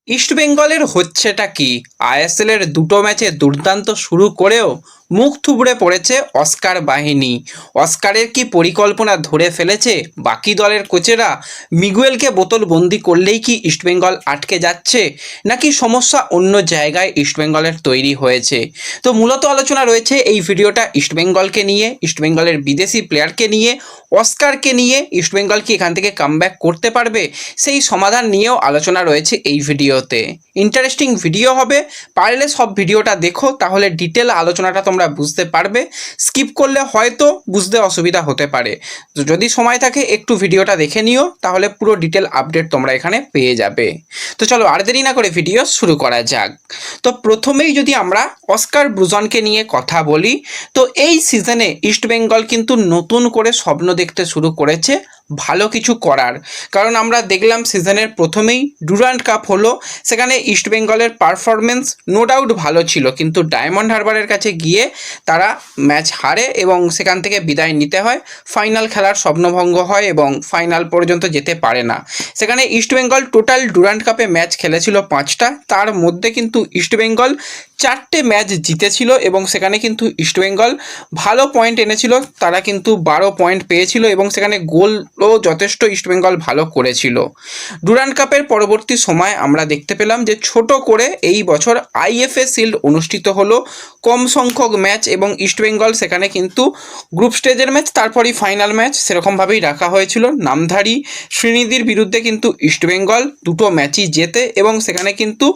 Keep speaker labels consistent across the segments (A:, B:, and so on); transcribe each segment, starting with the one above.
A: ইস্টবেঙ্গলের হচ্ছেটা কি? আইএসএলের দুটো ম্যাচে দুর্দান্ত শুরু করেও মুখ থুবড়ে পড়েছে অস্কার বাহিনী। অস্কারের কি পরিকল্পনা ধরে ফেলেছে বাকি দলের কোচেরা? মিগুয়েলকে বোতলবন্দি করলেই কি ইস্টবেঙ্গল আটকে যাচ্ছে, নাকি সমস্যা অন্য জায়গায় ইস্টবেঙ্গলের তৈরি হয়েছে? তো মূলত আলোচনা রয়েছে এই ভিডিওটা ইস্টবেঙ্গলকে নিয়ে, ইস্টবেঙ্গলের বিদেশি প্লেয়ারকে নিয়ে, অস্কারকে নিয়ে। ইস্টবেঙ্গল কি এখান থেকে কামব্যাক করতে পারবে, সেই সমাধান নিয়েও আলোচনা রয়েছে এই ভিডিওতে। ইন্টারেস্টিং ভিডিও হবে, পারলে সব ভিডিওটা দেখো, তাহলে ডিটেল আলোচনাটা তোমরা বুঝতে পারবে। স্কিপ করলে হয়তো বুঝতে অসুবিধা হতে পারে, তো যদি সময় থাকে একটু ভিডিওটা দেখে নিও, তাহলে পুরো ডিটেল আপডেট তোমরা এখানে পেয়ে যাবে। তো চলো আর দেরি না করে ভিডিও শুরু করা যাক। তো প্রথমেই যদি আমরা অস্কার ব্রুজনকে নিয়ে কথা বলি, তো এই সিজনে ইস্টবেঙ্গল কিন্তু নতুন করে স্বপ্ন দেখতে শুরু করেছে ভালো কিছু করার। কারণ আমরা দেখলাম সিজনের প্রথমেই ডুরান্ড কাপ হলো, সেখানে ইস্টবেঙ্গলের পারফরমেন্স নো ডাউট ভালো ছিল, কিন্তু ডায়মন্ড হারবারের কাছে গিয়ে তারা ম্যাচ হারে এবং সেখান থেকে বিদায় নিতে হয়। ফাইনাল খেলার স্বপ্নভঙ্গ হয় এবং ফাইনাল পর্যন্ত যেতে পারে না। সেখানে ইস্টবেঙ্গল টোটাল ডুরান্ড কাপে ম্যাচ খেলেছিল 5টা, তার মধ্যে কিন্তু ইস্টবেঙ্গল 4টে ম্যাচ জিতেছিল এবং সেখানে কিন্তু ইস্টবেঙ্গল ভালো পয়েন্ট এনেছিল। তারা কিন্তু 12 পয়েন্ট পেয়েছিল এবং সেখানে গোলও যথেষ্ট ইস্টবেঙ্গল ভালো করেছিল। ডুরান্ড কাপের পরবর্তী সময় আমরা দেখতে পেলাম যে ছোট করে এই বছর আইএফএ শিল্ড অনুষ্ঠিত হলো, কম সংখ্যক ম্যাচ, এবং ইস্টবেঙ্গল সেখানে কিন্তু গ্রুপ স্টেজের ম্যাচ তারপরই ফাইনাল ম্যাচ সেরকমভাবেই রাখা হয়েছিল। নামধারী শ্রীনিধির বিরুদ্ধে কিন্তু ইস্টবেঙ্গল দুটো ম্যাচই জেতে এবং সেখানে কিন্তু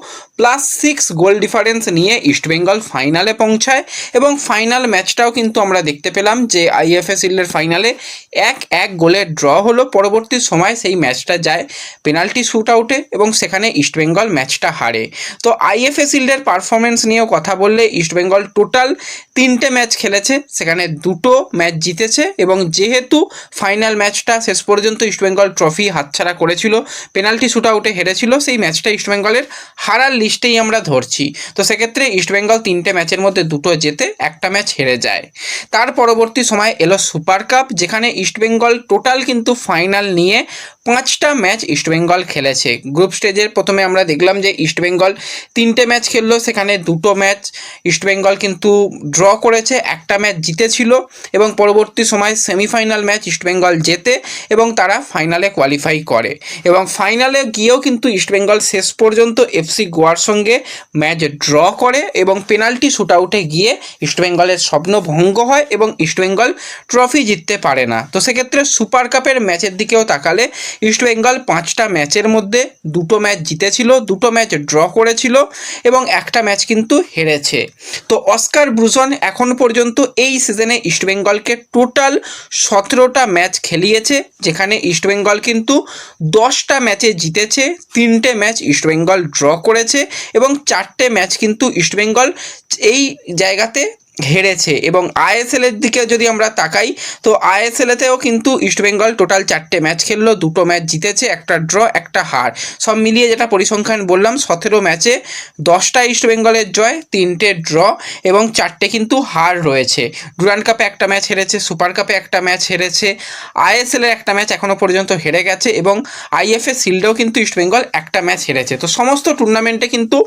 A: +6 গোল ডিফারেন্স নিয়ে ইস্টবেঙ্গল ফাইনালে পৌঁছায় এবং ফাইনাল ম্যাচটাও কিন্তু আমরা দেখতে পেলাম যে আইএফএ শিল্ডের ফাইনালে 1-1 গোলে ড্র হলো। পরবর্তী সময় সেই ম্যাচটা যায় পেনাল্টি শ্যুট আউটে এবং সেখানে ইস্টবেঙ্গল ম্যাচটা হারে। তো আইএফএ শিল্ডের পারফরমেন্স নিয়েও কথা বললে ইস্টবেঙ্গল টোটাল 3টে ম্যাচ খেলেছে, সেখানে 2টো ম্যাচ জিতেছে এবং যেহেতু ফাইনাল ম্যাচটা শেষ পর্যন্ত ইস্টবেঙ্গল ট্রফি হাতছাড়া করেছিল, পেনাল্টি শ্যুট আউটে হেরেছিল, সেই ম্যাচটা ইস্টবেঙ্গলের হারার লিস্টেই আমরা ধরছি। তো সেক্ষেত্রে ইস্টবেঙ্গল 3টে ম্যাচের মধ্যে 2টো জেতে, একটা ম্যাচ হেরে যায়। তার পরবর্তী সময় এলো সুপার কাপ, যেখানে ইস্টবেঙ্গল টোটাল কিন্তু ফাইনাল নিয়ে 5টা ম্যাচ ইস্টবেঙ্গল খেলেছে। গ্রুপ স্টেজের প্রথমে আমরা দেখলাম যে ইস্টবেঙ্গল 3টে ম্যাচ খেললো, সেখানে 2টো ম্যাচ ইস্টবেঙ্গল কিন্তু ড্র করেছে, একটা ম্যাচ জিতেছিল এবং পরবর্তী সময় সেমিফাইনাল ম্যাচ ইস্টবেঙ্গল জেতে এবং তারা ফাইনালে কোয়ালিফাই করে এবং ফাইনালে গিয়েও কিন্তু ইস্টবেঙ্গল শেষ পর্যন্ত এফসি গোয়ার সঙ্গে ম্যাচ ড্র করে এবং পেনাল্টি শ্যুট আউটে গিয়ে ইস্টবেঙ্গলের স্বপ্ন ভঙ্গ হয় এবং ইস্টবেঙ্গল ট্রফি জিততে পারে না। তো সেক্ষেত্রে সুপার কাপের ম্যাচের দিকেও তাকালে ইস্টবেঙ্গল 5টা ম্যাচের মধ্যে 2টো ম্যাচ জিতেছিল, 2টো ম্যাচ ড্র করেছিল এবং একটা ম্যাচ কিন্তু হেরেছে। তো অস্কার ব্রুজন এখন পর্যন্ত এই সিজনে ইস্টবেঙ্গলকে টোটাল 17টা ম্যাচ খেলিয়েছে, যেখানে ইস্টবেঙ্গল কিন্তু 10টা ম্যাচে জিতেছে, 3টে ম্যাচ ইস্টবেঙ্গল ড্র করেছে এবং 4টে ম্যাচ কিন্তু ইস্টবেঙ্গল এই জায়গাতে হেরেছে। এবং আইএসএলের দিকে যদি আমরা তাকাই, তো আইএসএলেতেও কিন্তু ইস্টবেঙ্গল টোটাল 4টে ম্যাচ খেললো, 2টো ম্যাচ জিতেছে, একটা ড্র, একটা হার, সব মিলিয়ে যেটা পরিসংখ্যান বললাম 17 ম্যাচে 10টা ইস্টবেঙ্গলের জয়, 3টে ড্র এবং 4টে কিন্তু হার রয়েছে। ডুরান্ড কাপে একটা ম্যাচ হেরেছে, সুপার কাপে একটা ম্যাচ হেরেছে, আইএসএলের একটা ম্যাচ এখনও পর্যন্ত হেরে গেছে এবং আইএফএ শিল্ডেও কিন্তু ইস্টবেঙ্গল একটা ম্যাচ হেরেছে। তো সমস্ত টুর্নামেন্টে কিন্তু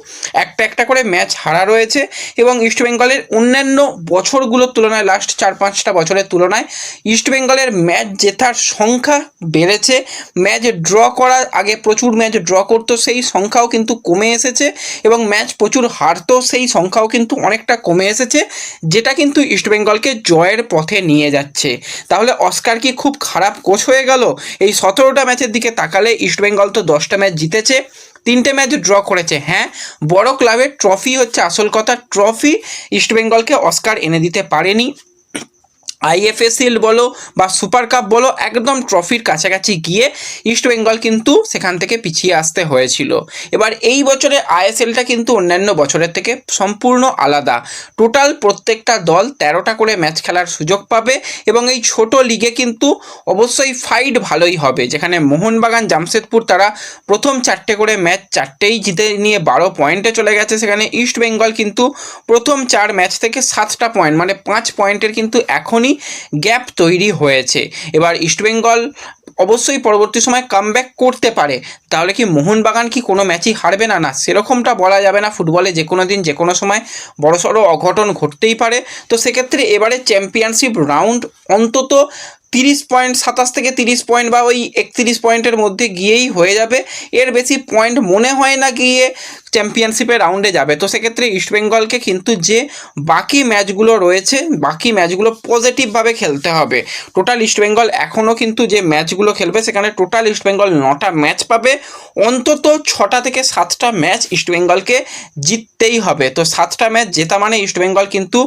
A: একটা একটা করে ম্যাচ হারা রয়েছে এবং ইস্টবেঙ্গলের অন্যান্য বছরগুলোর তুলনায়, লাস্ট 4-5টা বছরের তুলনায় ইস্টবেঙ্গলের ম্যাচ জেতার সংখ্যা বেড়েছে। ম্যাচ ড্র করার আগে প্রচুর ম্যাচ ড্র করতো, সেই সংখ্যাও কিন্তু কমে এসেছে এবং ম্যাচ প্রচুর হারতো, সেই সংখ্যাও কিন্তু অনেকটা কমে এসেছে, যেটা কিন্তু ইস্টবেঙ্গলকে জয়ের পথে নিয়ে যাচ্ছে। তাহলে অস্কার কি খুব খারাপ কোচ হয়ে গেল? এই 17টা ম্যাচের দিকে তাকালে ইস্টবেঙ্গল তো 10টা ম্যাচ জিতেছে, 3টে ম্যাচ ড্র করেছে। হ্যাঁ, বড় ক্লাবের ট্রফি হচ্ছে আসল কথা, ট্রফি ইস্টবেঙ্গলকে অস্কার এনে দিতে পারেনি। আইএফএ শিল্ড বলো বা সুপার কাপ বলো, একদম ট্রফির কাছাকাছি গিয়ে ইস্টবেঙ্গল কিন্তু সেখান থেকে পিছিয়ে আসতে হয়েছিল। এবার এই বছরে আইএসএলটা কিন্তু অন্যান্য বছরের থেকে সম্পূর্ণ আলাদা। টোটাল প্রত্যেকটা দল 13টা করে ম্যাচ খেলার সুযোগ পাবে এবং এই ছোট লিগে কিন্তু অবশ্যই ফাইট ভালোই হবে, যেখানে মোহনবাগান, জামশেদপুর তারা প্রথম 4টে করে ম্যাচ 4টেই জিতে নিয়ে 12 পয়েন্টে চলে গেছে। সেখানে ইস্টবেঙ্গল কিন্তু প্রথম 4 ম্যাচ থেকে 7টা পয়েন্ট, মানে 5 পয়েন্টের কিন্তু এখনই গ্যাপ তৈরি হয়েছে। এবার ইস্টবেঙ্গল অবশ্যই পরবর্তী সময় কামব্যাক করতে পারে। তাহলে কি মোহনবাগান কি কোনো ম্যাচই হারবে না? না, সেরকমটা বলা যাবে না। ফুটবলে যে কোনো দিন যে কোনো সময় বড়সড় অঘটন ঘটতেই পারে। তো সেক্ষেত্রে এবারে চ্যাম্পিয়নশিপ রাউন্ড অন্তত 30 পয়েন্ট, 27 থেকে 30 পয়েন্ট বা ওই 31 পয়েন্টের মধ্যে গিয়েই হয়ে যাবে। এর বেশি পয়েন্ট মনে হয় না গিয়ে চ্যাম্পিয়নশিপের রাউন্ডে যাবে। তো সেক্ষেত্রে ইস্টবেঙ্গলকে কিন্তু যে বাকি ম্যাচগুলো রয়েছে, বাকি ম্যাচগুলো পজিটিভভাবে খেলতে হবে। টোটাল ইস্টবেঙ্গল এখনও কিন্তু যে ম্যাচগুলো খেলবে সেখানে টোটাল ইস্টবেঙ্গল 9টা ম্যাচ পাবে। অন্তত 6টা থেকে 7টা ম্যাচ ইস্টবেঙ্গলকে জিততেই হবে। তো 7টা ম্যাচ জেতা মানে ইস্টবেঙ্গল কিন্তু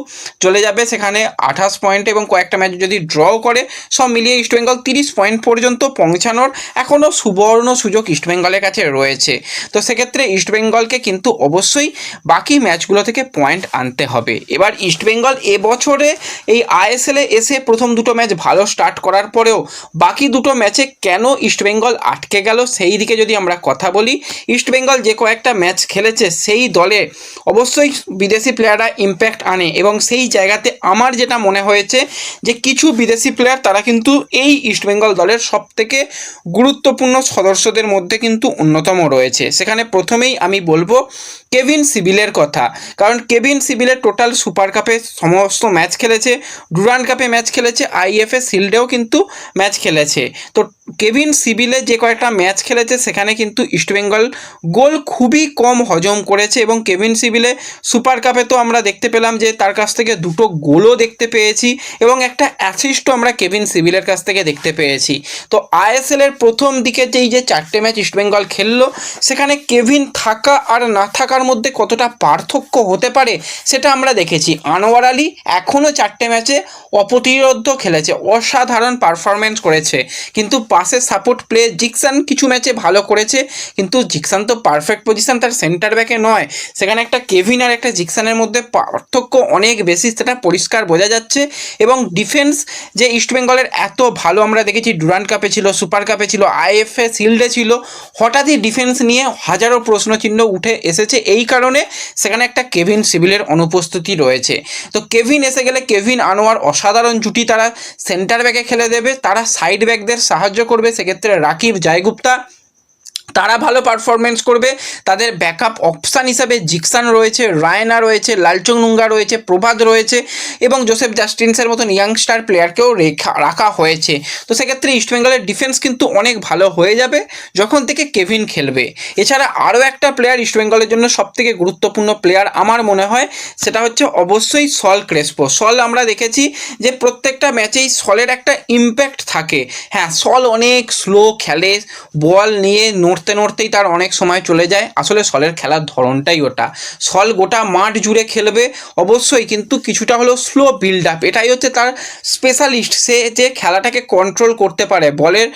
A: চলে যাবে সেখানে 28 পয়েন্ট, এবং কয়েকটা ম্যাচ যদি ড্র করে সব মিলিয়ে ইস্টবেঙ্গল 30 পয়েন্ট পর্যন্ত পৌঁছানোর এখনও সুবর্ণ সুযোগ ইস্টবেঙ্গলের কাছে রয়েছে। তো সেক্ষেত্রে ইস্টবেঙ্গলকে কিন্তু অবশ্যই বাকি ম্যাচগুলো থেকে পয়েন্ট আনতে হবে। এবার ইস্টবেঙ্গল এবছরে এই আইএসএলে এসে প্রথম দুটো ম্যাচ ভালো স্টার্ট করার পরেও বাকি দুটো ম্যাচে কেন ইস্টবেঙ্গল আটকে গেল সেই দিকে যদি আমরা কথা বলি, ইস্টবেঙ্গল যে কয়েকটা ম্যাচ খেলেছে সেই দলে অবশ্যই বিদেশি প্লেয়াররা ইম্প্যাক্ট আনে, এবং সেই জায়গাতে আমার যেটা মনে হয়েছে যে কিছু বিদেশি প্লেয়ার তারা কিন্তু এই ইস্টবেঙ্গল দলের সবথেকে গুরুত্বপূর্ণ সদস্যদের মধ্যে কিন্তু অন্যতম রয়েছে। সেখানে প্রথমেই আমি বলবো কেভিন সিবিলের কথা, কারণ কেভিন সিবিলের টোটাল সুপার কাপে সমস্ত ম্যাচ খেলেছে, ডুরান্ড কাপে ম্যাচ খেলেছে, আইএফএ শিল্ডেও কিন্তু ম্যাচ খেলেছে। তো কেভিন সিবিলে যে কয়েকটা ম্যাচ খেলেছে সেখানে কিন্তু ইস্টবেঙ্গল গোল খুবই কম হজম করেছে, এবং কেভিন সিবিলে সুপার কাপে তো আমরা দেখতে পেলাম যে তার কাছ থেকে দুটো গোলও দেখতে পেয়েছি এবং একটা অ্যাসিস্টও আমরা কেভিন সিবিলের কাছ থেকে দেখতে পেয়েছি। তো আইএসএলের প্রথম দিকে যেই যে 4টে ম্যাচ ইস্টবেঙ্গল খেললো সেখানে কেভিন থাকা আর না থাকার মধ্যে কতটা পার্থক্য হতে পারে সেটা আমরা দেখেছি। আনোয়ার আলী এখনও 4টে ম্যাচে অপ্রতিরোধ্য খেলেছে, অসাধারণ পারফরমেন্স করেছে, কিন্তু পাশে সাপোর্ট প্লে জিকসান কিছু ম্যাচে ভালো করেছে, কিন্তু জিকসান তো পারফেক্ট পজিশন তার সেন্টার ব্যাকে নয়। সেখানে একটা কেভিন আর একটা জিকসানের মধ্যে পার্থক্য অনেক বেশি, সেটা পরিষ্কার বোঝা যাচ্ছে। এবং ডিফেন্স যে ইস্টবেঙ্গলের এত ভালো আমরা দেখেছি, ডুরান্ড কাপে ছিল, সুপার কাপে ছিল, আইএফএ শিল্ডে ছিল, হঠাৎই ডিফেন্স নিয়ে হাজারো প্রশ্নচিহ্ন উঠে এসেছে। এই কারণে সেখানে একটা কেভিন সিবিলের অনুপস্থিতি রয়েছে। তো কেভিন এসে গেলে কেভিন আনোয়ার অসাধারণ জুটি, তারা সেন্টার ব্যাকে খেলে দেবে, তারা সাইড ব্যাকদের সাহায্য করবে। সেক্ষেত্রে রাকিব জয়গুপ্তা তারা ভালো পারফরমেন্স করবে। তাদের ব্যাকআপ অপশান হিসাবে জিকসান রয়েছে, রায়না রয়েছে, লালচং নুঙ্গা রয়েছে, প্রভাত রয়েছে, এবং জোসেফ জাস্টিন্সের মতন ইয়াংস্টার প্লেয়ারকেও রাখা হয়েছে। তো সেক্ষেত্রে ইস্টবেঙ্গলের ডিফেন্স কিন্তু অনেক ভালো হয়ে যাবে যখন থেকে কেভিন খেলবে। এছাড়া আরও একটা প্লেয়ার ইস্টবেঙ্গলের জন্য সবথেকে গুরুত্বপূর্ণ প্লেয়ার আমার মনে হয়, সেটা হচ্ছে অবশ্যই সল ক্রেসপো। সল আমরা দেখেছি যে প্রত্যেকটা ম্যাচেই সলের একটা ইম্প্যাক্ট থাকে। হ্যাঁ, সল অনেক স্লো খেলে, বল নিয়ে নড়তেই তার অনেক সময় চলে যায়। আসলে সলের খেলার ধরনটাই ওটা। সল গোটা মাঠ জুড়ে খেলবে অবশ্যই, কিন্তু কিছুটা হলো স্লো বিল্ড আপ, এটাই হচ্ছে তার স্পেশালিস্ট। সে যে খেলাটাকে কন্ট্রোল করতে পারে, বলের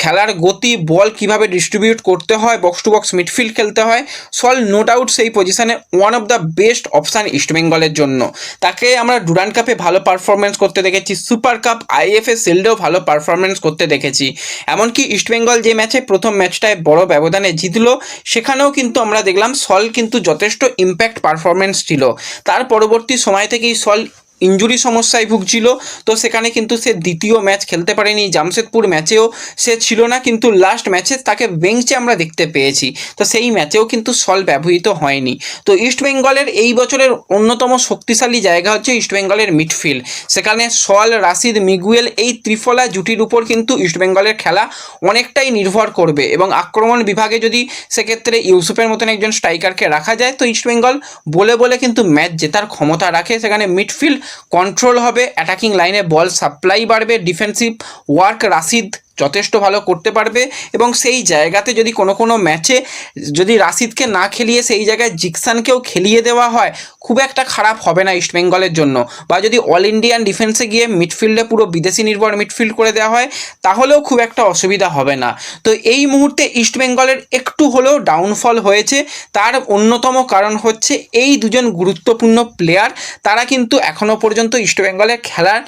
A: খেলার গতি, বল কিভাবে ডিস্ট্রিবিউট করতে হয়, বক্স টু বক্স মিডফিল্ড খেলতে হয়, সল নো ডাউট সেই পজিশনে one of the best option ইস্টবেঙ্গলের জন্য। তাকে আমরা ডুরান্ড কাপে ভালো পারফরমেন্স করতে দেখেছি, সুপার কাপ, আইএফএ শিল্ডেও ভালো পারফরমেন্স করতে দেখেছি। এমনকি ইস্টবেঙ্গল যে ম্যাচে প্রথম ম্যাচটায় বড় ব্যবধানে জিতলো সেখানেও কিন্তু আমরা দেখলাম সল কিন্তু যথেষ্ট ইম্প্যাক্ট পারফরমেন্স ছিল। তার পরবর্তী সময় থেকেই সল ইনজুরি সমস্যায় ভুগছিল, তো সেখানে কিন্তু সে দ্বিতীয় ম্যাচ খেলতে পারেনি। জামশেদপুর ম্যাচেও সে ছিল না, কিন্তু লাস্ট ম্যাচে তাকে বেঞ্চে আমরা দেখতে পেয়েছি। তো সেই ম্যাচেও কিন্তু সল ব্যবহৃত হয়নি। তো ইস্টবেঙ্গলের এই বছরের অন্যতম শক্তিশালী জায়গা হচ্ছে ইস্টবেঙ্গলের মিডফিল্ড। সেখানে সল, রাশিদ, মিগুয়েল এই ত্রিফলা জুটির উপর কিন্তু ইস্টবেঙ্গলের খেলা অনেকটাই নির্ভর করবে, এবং আক্রমণ বিভাগে যদি সেক্ষেত্রে ইউসুফের মতন একজন স্ট্রাইকারকে রাখা যায় তো ইস্টবেঙ্গল বলে কিন্তু ম্যাচ জেতার ক্ষমতা রাখে। সেখানে মিডফিল্ড কন্ট্রোল হবে, অ্যাটাকিং লাইনে বল সাপ্লাই বাড়বে, ডিফেন্সিভ ওয়ার্ক রাশিদ যথেষ্ট ভালো করতে পারবে, এবং সেই জায়গাতে যদি কোনো ম্যাচে যদি রাশিদকে না খেলিয়ে সেই জায়গায় জিকসানকেও খেলিয়ে দেওয়া হয় খুব একটা খারাপ হবে না ইস্টবেঙ্গলের জন্য। বা যদি অল ইন্ডিয়ান ডিফেন্সে গিয়ে মিডফিল্ডে পুরো বিদেশি নির্ভর মিডফিল্ড করে দেওয়া হয় তাহলেও খুব একটা অসুবিধা হবে না। তো এই মুহূর্তে ইস্টবেঙ্গলের একটু হলেও ডাউনফল হয়েছে, তার অন্যতম কারণ হচ্ছে এই দুজন গুরুত্বপূর্ণ প্লেয়ার, তারা কিন্তু এখনও পর্যন্ত ইস্টবেঙ্গলের খেলার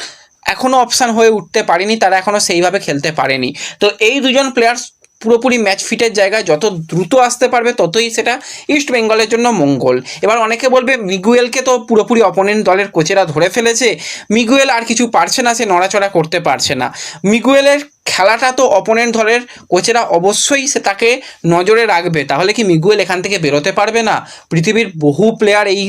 A: এখনও অপশান হয়ে উঠতে পারেনি, তারা এখনও সেইভাবে খেলতে পারেনি। তো এই দুজন প্লেয়ার পুরোপুরি ম্যাচ ফিটের জায়গায় যত দ্রুত আসতে পারবে ততই সেটা ইস্ট বেঙ্গলের জন্য মঙ্গল। এবার অনেকে বলবে মিগুয়েলকে তো পুরোপুরি অপোনেন্ট দলের কোচেরা ধরে ফেলেছে, মিগুয়েল আর কিছু পারছে না, সে নড়াচড়া করতে পারছে না। মিগুয়েলের খেলাটা তো অপোনেন্ট দলের কোচেরা অবশ্যই সে তাকে নজরে রাখবে। তাহলে কি মিগুয়েল এখান থেকে বেরোতে পারবে না? পৃথিবীর বহু প্লেয়ার এই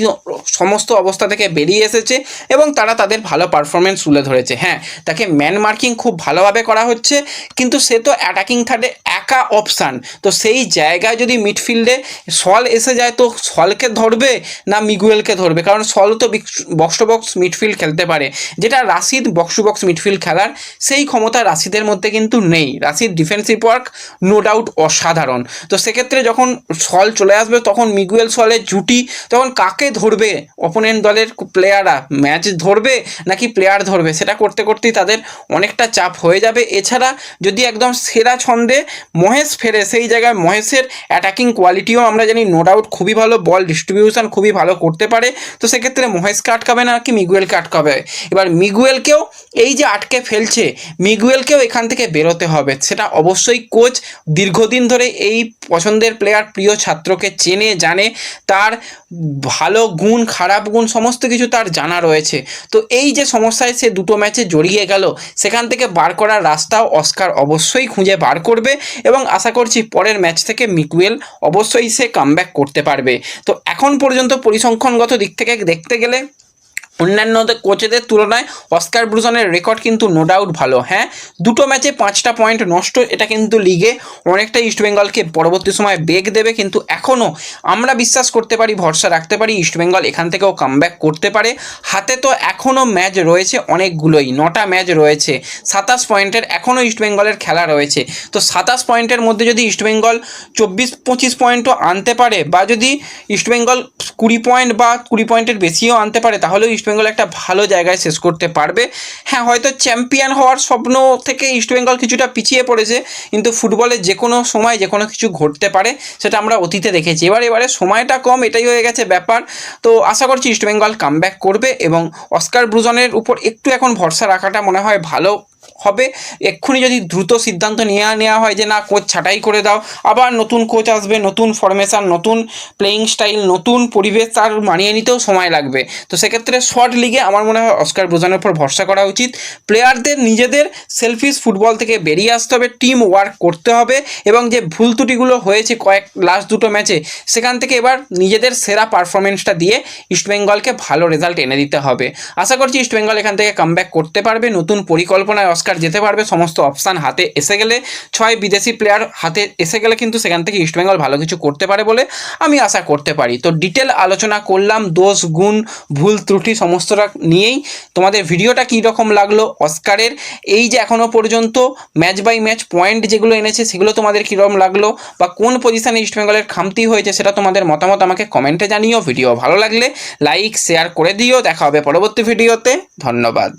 A: সমস্ত অবস্থা থেকে বেরিয়ে এসেছে এবং তারা তাদের ভালো পারফরমেন্স তুলে ধরেছে। হ্যাঁ, তাকে ম্যান মার্কিং খুব ভালোভাবে করা হচ্ছে, কিন্তু সে তো অ্যাটাকিং থার্ডে একা অপশান। তো সেই জায়গায় যদি মিডফিল্ডে সল এসে যায় তো সলকে ধরবে না মিগুয়েলকে ধরবে? কারণ সল তো বক্স টু বক্স মিডফিল্ড খেলতে পারে, যেটা Rashid box to box midfield খেলার সেই ক্ষমতা রাশিদের মধ্যে কিন্তু নেই। Rashid defensive work no doubt অসাধারণ। তো সেক্ষেত্রে যখন সল চলে আসবে তখন মিগুয়েল সলের জুটি তখন কাকে ধরবে? অপোনেন্ট দলের প্লেয়াররা ম্যাচ ধরবে নাকি প্লেয়ার ধরবে? সেটা করতে করতেই তাদের অনেকটা চাপ হয়ে যাবে। এছাড়া যদি একদম সেরা ছন্দে মহেশ ফেরে, সেই জায়গায় মহেশের অ্যাটাকিং কোয়ালিটিও আমরা জানি নো ডাউট খুবই ভালো, বল ডিস্ট্রিবিউশন খুবই ভালো করতে পারে। তো সেক্ষেত্রে মহেশকে আটকাবে না কি মিগুয়েলকে আটকাবে? এবার মিগুয়েলকেও এই যে আটকে ফেলছে, মিগুয়েলকেও এখান থেকে বেরোতে হবে। সেটা অবশ্যই কোচ দীর্ঘদিন ধরে এই পছন্দের প্লেয়ার প্রিয় ছাত্রকে চেনে জানে, তার ভালো গুণ খারাপ গুণ সমস্ত কিছু তার জানা রয়েছে। তো এই যে সমস্যায় সে দুটো ম্যাচে জড়িয়ে গেল, সেখান থেকে বার করার রাস্তাও অস্কার অবশ্যই খুঁজে বার করবে এবং আশা করছি পরের ম্যাচ থেকে মিগুয়েল অবশ্যই সে কামব্যাক করতে পারবে। তো এখন পর্যন্ত পরিসংখ্যানগত দিক থেকে দেখতে গেলে অন্যান্য কোচেদের তুলনায় অস্কার ব্রুজনের রেকর্ড কিন্তু নো ডাউট ভালো। হ্যাঁ, দুটো ম্যাচে 5টা পয়েন্ট নষ্ট, এটা কিন্তু লিগে অনেকটা ইস্টবেঙ্গলকে পরবর্তী সময় বেগ দেবে, কিন্তু এখনও আমরা বিশ্বাস করতে পারি, ভরসা রাখতে পারি ইস্টবেঙ্গল এখান থেকেও কামব্যাক করতে পারে। হাতে তো এখনও ম্যাচ রয়েছে অনেকগুলোই, 9টা ম্যাচ রয়েছে, 27 পয়েন্টের এখনও ইস্টবেঙ্গলের খেলা রয়েছে। তো 27 পয়েন্টের মধ্যে যদি ইস্টবেঙ্গল 24-25 পয়েন্টও আনতে পারে, বা যদি ইস্টবেঙ্গল 20 পয়েন্ট বা 20 পয়েন্টের বেশিও আনতে পারে, তাহলেও ইস্টবেঙ্গল একটা ভালো জায়গায় শেষ করতে পারবে। হ্যাঁ, হয়তো চ্যাম্পিয়ন হওয়ার স্বপ্ন থেকে ইস্টবেঙ্গল কিছুটা পিছিয়ে পড়েছে, কিন্তু ফুটবলে যে কোনো সময় যে কোনো কিছু ঘটতে পারে, সেটা আমরা অতীতে দেখেছি। এবারে সময়টা কম, এটাই হয়ে গেছে ব্যাপার। তো আশা করছি ইস্টবেঙ্গল কামব্যাক করবে এবং অস্কার ব্রুজনের উপর একটু এখন ভরসা রাখাটা মনে হয় ভালো হবে। এক্ষুনি যদি দ্রুত সিদ্ধান্ত নেওয়া হয় যে না, কোচ ছাঁটাই করে দাও, আবার নতুন কোচ আসবে, নতুন ফরমেশন, নতুন প্লেয়িং স্টাইল, নতুন পরিবেশ, তার মানিয়ে নিতেও সময় লাগবে। তো সেক্ষেত্রে শর্ট লিগে আমার মনে হয় অস্কার ব্রুজনের উপর ভরসা করা উচিত। প্লেয়ারদের নিজেদের সেলফিশ ফুটবল থেকে বেরিয়ে আসতে হবে, টিম ওয়ার্ক করতে হবে এবং যে ভুল ত্রুটিগুলো হয়েছে লাস্ট দুটো ম্যাচে, সেখান থেকে এবার নিজেদের সেরা পারফরমেন্সটা দিয়ে ইস্টবেঙ্গলকে ভালো রেজাল্ট এনে দিতে হবে। আশা করছি ইস্টবেঙ্গল এখান থেকে কামব্যাক করতে পারবে, নতুন পরিকল্পনায় অস্কার যেতে পারবে। সমস্ত অপশান হাতে এসে গেলে, 6 বিদেশি প্লেয়ার হাতে এসে গেলে কিন্তু সেখান থেকে ইস্টবেঙ্গল ভালো কিছু করতে পারে বলে আমি আশা করতে পারি। তো ডিটেল আলোচনা করলাম, দোষ গুণ ভুল ত্রুটি সমস্তটা নিয়েই। তোমাদের ভিডিওটা কী রকম লাগলো? অস্কারের এই যে এখনও পর্যন্ত ম্যাচ বাই ম্যাচ পয়েন্ট যেগুলো এনেছে সেগুলো তোমাদের কীরকম লাগলো, বা কোন পজিশানে ইস্টবেঙ্গলের খামতি হয়েছে সেটা তোমাদের মতামত আমাকে কমেন্টে জানিও। ভিডিও ভালো লাগলে লাইক শেয়ার করে দিও। দেখা হবে পরবর্তী ভিডিওতে। ধন্যবাদ।